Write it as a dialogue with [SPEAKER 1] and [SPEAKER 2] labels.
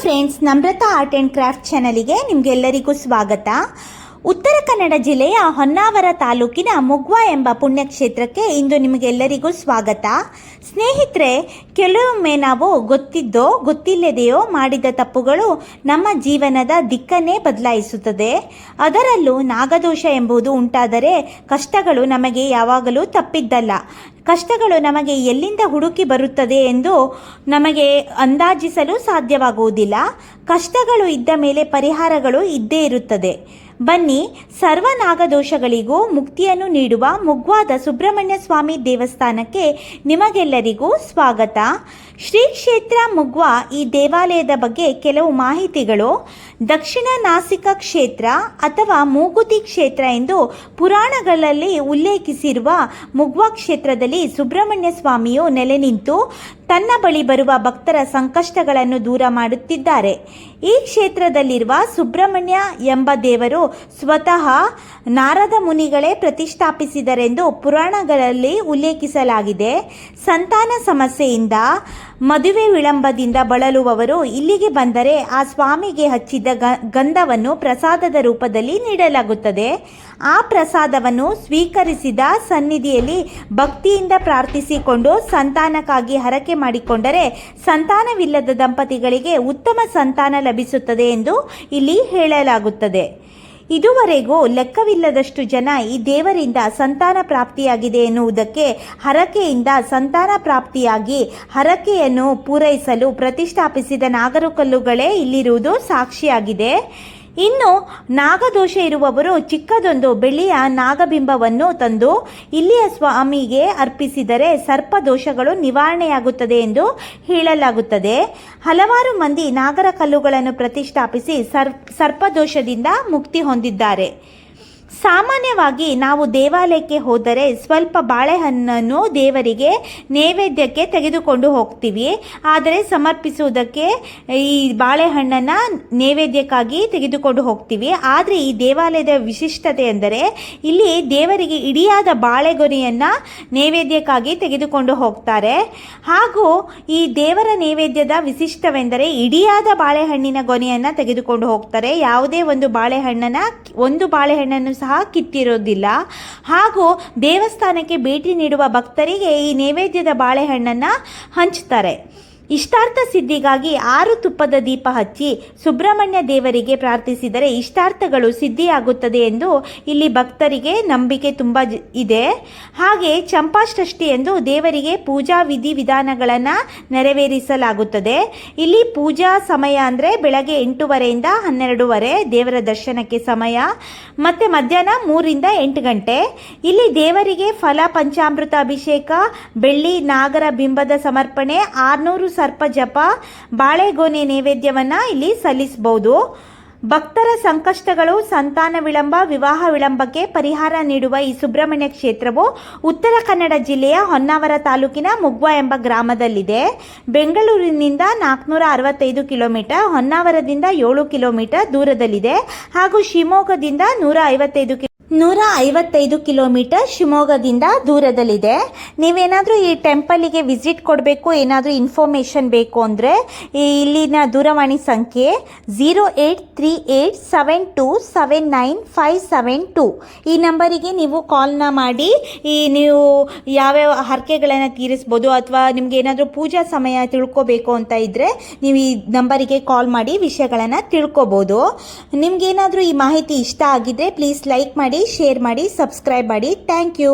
[SPEAKER 1] Friends, Namrata art and craft ಚಾನಲಿಗೆ ನಿಮಗೆಲ್ಲರಿಗೂ ಸ್ವಾಗತ. ಉತ್ತರ ಕನ್ನಡ ಜಿಲ್ಲೆಯ ಹೊನ್ನಾವರ ತಾಲೂಕಿನ ಮುಗ್ವಾ ಎಂಬ ಪುಣ್ಯಕ್ಷೇತ್ರಕ್ಕೆ ಇಂದು ನಿಮಗೆಲ್ಲರಿಗೂ ಸ್ವಾಗತ. ಸ್ನೇಹಿತರೆ, ಕೆಲವೊಮ್ಮೆ ನಾವು ಗೊತ್ತಿದ್ದೋ ಗೊತ್ತಿಲ್ಲದೆಯೋ ಮಾಡಿದ ತಪ್ಪುಗಳು ನಮ್ಮ ಜೀವನದ ದಿಕ್ಕನ್ನೇ ಬದಲಾಯಿಸುತ್ತದೆ. ಅದರಲ್ಲೂ ನಾಗದೋಷ ಎಂಬುದು ಉಂಟಾದರೆ ಕಷ್ಟಗಳು ನಮಗೆ ಯಾವಾಗಲೂ ತಪ್ಪಿದ್ದಲ್ಲ. ಕಷ್ಟಗಳು ನಮಗೆ ಎಲ್ಲಿಂದ ಹುಡುಕಿ ಬರುತ್ತದೆ ಎಂದು ನಮಗೆ ಅಂದಾಜಿಸಲು ಸಾಧ್ಯವಾಗುವುದಿಲ್ಲ. ಕಷ್ಟಗಳು ಇದ್ದ ಮೇಲೆ ಪರಿಹಾರಗಳು ಇದ್ದೇ ಇರುತ್ತದೆ. ಬನ್ನಿ, ಸರ್ವ ನಾಗದೋಷಗಳಿಗೂ ಮುಕ್ತಿಯನ್ನು ನೀಡುವ ಮುಗ್ವಾದ ಸುಬ್ರಹ್ಮಣ್ಯ ಸ್ವಾಮಿ ದೇವಸ್ಥಾನಕ್ಕೆ ನಿಮಗೆಲ್ಲರಿಗೂ ಸ್ವಾಗತ. ಶ್ರೀ ಕ್ಷೇತ್ರ ಮುಗ್ವಾ ಈ ದೇವಾಲಯದ ಬಗ್ಗೆ ಕೆಲವು ಮಾಹಿತಿಗಳು. ದಕ್ಷಿಣ ನಾಸಿಕ ಕ್ಷೇತ್ರ ಅಥವಾ ಮೂಗುತಿ ಕ್ಷೇತ್ರ ಎಂದು ಪುರಾಣಗಳಲ್ಲಿ ಉಲ್ಲೇಖಿಸಿರುವ ಮುಗ್ವಾ ಕ್ಷೇತ್ರದಲ್ಲಿ ಸುಬ್ರಹ್ಮಣ್ಯ ಸ್ವಾಮಿಯು ನೆಲೆ ನಿಂತು ತನ್ನ ಬಳಿ ಬರುವ ಭಕ್ತರ ಸಂಕಷ್ಟಗಳನ್ನು ದೂರ ಮಾಡುತ್ತಿದ್ದಾರೆ. ಈ ಕ್ಷೇತ್ರದಲ್ಲಿರುವ ಸುಬ್ರಹ್ಮಣ್ಯ ಎಂಬ ದೇವರು ಸ್ವತಃ ನಾರದ ಮುನಿಗಳೇ ಪ್ರತಿಷ್ಠಾಪಿಸಿದರೆಂದು ಪುರಾಣಗಳಲ್ಲಿ ಉಲ್ಲೇಖಿಸಲಾಗಿದೆ. ಸಂತಾನ ಸಮಸ್ಯೆಯಿಂದ, ಮದುವೆ ವಿಳಂಬದಿಂದ ಬಳಲುವವರು ಇಲ್ಲಿಗೆ ಬಂದರೆ ಆ ಸ್ವಾಮಿಗೆ ಹಚ್ಚಿದ ಗಂಧವನ್ನು ಪ್ರಸಾದದ ರೂಪದಲ್ಲಿ ನೀಡಲಾಗುತ್ತದೆ. ಆ ಪ್ರಸಾದವನ್ನು ಸ್ವೀಕರಿಸಿದ ಸನ್ನಿಧಿಯಲ್ಲಿ ಭಕ್ತಿಯಿಂದ ಪ್ರಾರ್ಥಿಸಿಕೊಂಡು ಸಂತಾನಕ್ಕಾಗಿ ಹರಕೆ ಮಾಡಿಕೊಂಡರೆ ಸಂತಾನವಿಲ್ಲದ ದಂಪತಿಗಳಿಗೆ ಉತ್ತಮ ಸಂತಾನ ಲಭಿಸುತ್ತದೆ ಎಂದು ಇಲ್ಲಿ ಹೇಳಲಾಗುತ್ತದೆ. ಇದುವರೆಗೂ ಲೆಕ್ಕವಿಲ್ಲದಷ್ಟು ಜನ ಈ ದೇವರಿಂದ ಸಂತಾನ ಪ್ರಾಪ್ತಿಯಾಗಿದೆ ಎನ್ನುವುದಕ್ಕೆ ಹರಕೆಯಿಂದ ಸಂತಾನ ಪ್ರಾಪ್ತಿಯಾಗಿ ಹರಕೆಯನ್ನು ಪೂರೈಸಲು ಪ್ರತಿಷ್ಠಾಪಿಸಿದ ನಾಗರಕಲ್ಲುಗಳೇ ಇಲ್ಲಿರುವುದು ಸಾಕ್ಷಿಯಾಗಿದೆ. ಇನ್ನು ನಾಗದೋಷ ಇರುವವರು ಚಿಕ್ಕದೊಂದು ಬೆಳ್ಳಿಯ ನಾಗಬಿಂಬವನ್ನು ತಂದು ಇಲ್ಲಿಯ ಸ್ವಾಮಿಗೆ ಅರ್ಪಿಸಿದರೆ ಸರ್ಪದೋಷಗಳು ನಿವಾರಣೆಯಾಗುತ್ತದೆ ಎಂದು ಹೇಳಲಾಗುತ್ತದೆ. ಹಲವಾರು ಮಂದಿ ನಾಗರ ಕಲ್ಲುಗಳನ್ನು ಪ್ರತಿಷ್ಠಾಪಿಸಿ ಸರ್ಪದೋಷದಿಂದ ಮುಕ್ತಿ ಹೊಂದಿದ್ದಾರೆ. ಸಾಮಾನ್ಯವಾಗಿ ನಾವು ದೇವಾಲಯಕ್ಕೆ ಹೋದರೆ ಸ್ವಲ್ಪ ಬಾಳೆಹಣ್ಣನ್ನು ದೇವರಿಗೆ ನೈವೇದ್ಯಕ್ಕೆ ತೆಗೆದುಕೊಂಡು ಹೋಗ್ತೀವಿ. ಆದರೆ ಸಮರ್ಪಿಸುವುದಕ್ಕೆ ಈ ಬಾಳೆಹಣ್ಣನ್ನು ನೈವೇದ್ಯಕ್ಕಾಗಿ ತೆಗೆದುಕೊಂಡು ಹೋಗ್ತೀವಿ. ಆದರೆ ಈ ದೇವಾಲಯದ ವಿಶಿಷ್ಟತೆ ಎಂದರೆ ಇಲ್ಲಿ ದೇವರಿಗೆ ಇಡಿಯಾದ ಬಾಳೆಗೊನೆಯನ್ನು ನೈವೇದ್ಯಕ್ಕಾಗಿ ತೆಗೆದುಕೊಂಡು ಹೋಗ್ತಾರೆ. ಹಾಗೂ ಈ ದೇವರ ನೈವೇದ್ಯದ ವಿಶಿಷ್ಟವೆಂದರೆ ಇಡಿಯಾದ ಬಾಳೆಹಣ್ಣಿನ ಗೊನೆಯನ್ನು ತೆಗೆದುಕೊಂಡು ಹೋಗ್ತಾರೆ. ಯಾವುದೇ ಒಂದು ಬಾಳೆಹಣ್ಣನ್ನು ಸಹ ಕಿತ್ತಿರೋದಿಲ್ಲ. ಹಾಗೂ ದೇವಸ್ಥಾನಕ್ಕೆ ಭೇಟಿ ನೀಡುವ ಭಕ್ತರಿಗೆ ಈ ನೈವೇದ್ಯದ ಬಾಳೆಹಣ್ಣನ್ನು ಹಂಚುತ್ತಾರೆ. ಇಷ್ಟಾರ್ಥ ಸಿದ್ಧಿಗಾಗಿ 6 ತುಪ್ಪದ ದೀಪ ಹಚ್ಚಿ ಸುಬ್ರಹ್ಮಣ್ಯ ದೇವರಿಗೆ ಪ್ರಾರ್ಥಿಸಿದರೆ ಇಷ್ಟಾರ್ಥಗಳು ಸಿದ್ಧಿಯಾಗುತ್ತದೆ ಎಂದು ಇಲ್ಲಿ ಭಕ್ತರಿಗೆ ನಂಬಿಕೆ ತುಂಬ ಇದೆ. ಹಾಗೆ ಚಂಪಾಷಷ್ಠಿ ಎಂದು ದೇವರಿಗೆ ಪೂಜಾ ವಿಧಾನಗಳನ್ನು ನೆರವೇರಿಸಲಾಗುತ್ತದೆ. ಇಲ್ಲಿ ಪೂಜಾ ಸಮಯ ಅಂದರೆ ಬೆಳಗ್ಗೆ 8:30ಯಿಂದ 12:30 ದೇವರ ದರ್ಶನಕ್ಕೆ ಸಮಯ, ಮತ್ತು ಮಧ್ಯಾಹ್ನ 3ರಿಂದ 8 ಗಂಟೆ. ಇಲ್ಲಿ ದೇವರಿಗೆ ಫಲ ಪಂಚಾಮೃತ ಅಭಿಷೇಕ, ಬೆಳ್ಳಿ ನಾಗರ ಬಿಂಬದ ಸಮರ್ಪಣೆ, 600 ಸರ್ಪ ಜಪ, ಬಾಳೆಗೊನೆ ನೈವೇದ್ಯವನ್ನು ಇಲ್ಲಿ ಸಲ್ಲಿಸಬಹುದು. ಭಕ್ತರ ಸಂಕಷ್ಟಗಳು, ಸಂತಾನ ವಿಳಂಬ, ವಿವಾಹ ವಿಳಂಬಕ್ಕೆ ಪರಿಹಾರ ನೀಡುವ ಈ ಸುಬ್ರಹ್ಮಣ್ಯ ಕ್ಷೇತ್ರವು ಉತ್ತರ ಕನ್ನಡ ಜಿಲ್ಲೆಯ ಹೊನ್ನಾವರ ತಾಲೂಕಿನ ಮುಗ್ವಾ ಎಂಬ ಗ್ರಾಮದಲ್ಲಿದೆ. ಬೆಂಗಳೂರಿನಿಂದ 465 ಕಿಲೋಮೀಟರ್, ಹೊನ್ನಾವರದಿಂದ 7 ಕಿಲೋಮೀಟರ್ ದೂರದಲ್ಲಿದೆ. ಹಾಗೂ ಶಿವಮೊಗ್ಗದಿಂದ 155 ಕಿಲೋಮೀಟರ್ ಶಿವಮೊಗ್ಗದಿಂದ ದೂರದಲ್ಲಿದೆ. ನೀವೇನಾದರೂ ಈ ಟೆಂಪಲಿಗೆ ವಿಸಿಟ್ ಕೊಡಬೇಕು, ಏನಾದರೂ ಇನ್ಫಾರ್ಮೇಷನ್ ಬೇಕು ಅಂದರೆ ಇಲ್ಲಿನ ದೂರವಾಣಿ ಸಂಖ್ಯೆ 083872799572 ಈ ನಂಬರಿಗೆ ನೀವು ಕಾಲ್ನ ಮಾಡಿ ನೀವು ಯಾವ್ಯಾವ ಹರಕೆಗಳನ್ನು ತೀರಿಸ್ಬೋದು, ಅಥವಾ ನಿಮ್ಗೆ ಏನಾದರೂ ಪೂಜಾ ಸಮಯ ತಿಳ್ಕೊಬೇಕು ಅಂತ ಇದ್ದರೆ ನೀವು ಈ ನಂಬರಿಗೆ ಕಾಲ್ ಮಾಡಿ ವಿಷಯಗಳನ್ನು ತಿಳ್ಕೊಬೋದು. ನಿಮಗೇನಾದರೂ ಈ ಮಾಹಿತಿ ಇಷ್ಟ ಆಗಿದ್ದರೆ ಪ್ಲೀಸ್ ಲೈಕ್ ಮಾಡಿ, ಶೇರ್ ಮಾಡಿ, ಸಬ್ಸ್ಕ್ರೈಬ್ ಮಾಡಿ. Thank you.